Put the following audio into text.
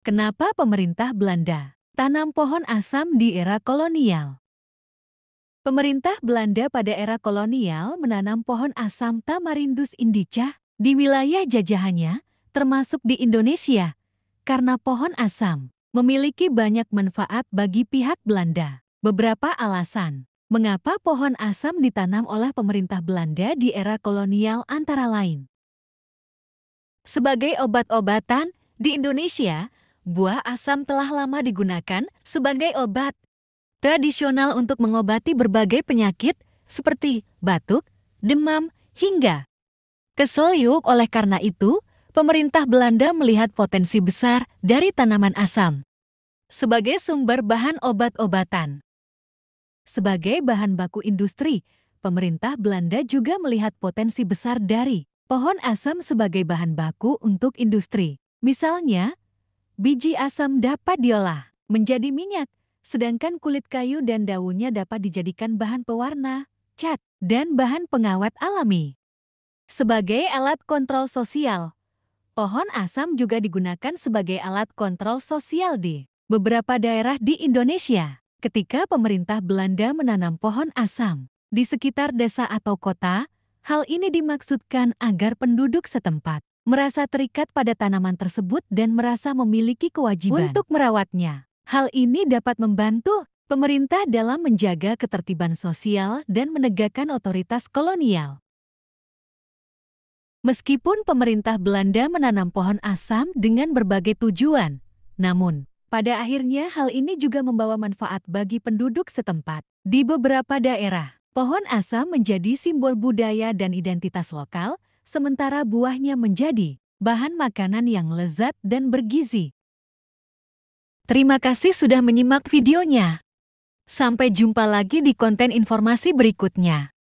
Kenapa pemerintah Belanda tanam pohon asam di era kolonial? Pemerintah Belanda pada era kolonial menanam pohon asam Tamarindus indica di wilayah jajahannya, termasuk di Indonesia, karena pohon asam memiliki banyak manfaat bagi pihak Belanda. Beberapa alasan mengapa pohon asam ditanam oleh pemerintah Belanda di era kolonial antara lain. Sebagai obat-obatan, di Indonesia, buah asam telah lama digunakan sebagai obat tradisional untuk mengobati berbagai penyakit seperti batuk, demam, hingga keseluyuk. Oleh karena itu, pemerintah Belanda melihat potensi besar dari tanaman asam sebagai sumber bahan obat-obatan. Sebagai bahan baku industri, pemerintah Belanda juga melihat potensi besar dari pohon asam sebagai bahan baku untuk industri. Misalnya, biji asam dapat diolah menjadi minyak, sedangkan kulit kayu dan daunnya dapat dijadikan bahan pewarna, cat, dan bahan pengawet alami. Sebagai alat kontrol sosial, pohon asam juga digunakan sebagai alat kontrol sosial di beberapa daerah di Indonesia. Ketika pemerintah Belanda menanam pohon asam di sekitar desa atau kota, hal ini dimaksudkan agar penduduk setempat merasa terikat pada tanaman tersebut dan merasa memiliki kewajiban untuk merawatnya. Hal ini dapat membantu pemerintah dalam menjaga ketertiban sosial dan menegakkan otoritas kolonial. Meskipun pemerintah Belanda menanam pohon asam dengan berbagai tujuan, namun pada akhirnya hal ini juga membawa manfaat bagi penduduk setempat. Di beberapa daerah, pohon asam menjadi simbol budaya dan identitas lokal, sementara buahnya menjadi bahan makanan yang lezat dan bergizi. Terima kasih sudah menyimak videonya. Sampai jumpa lagi di konten informasi berikutnya.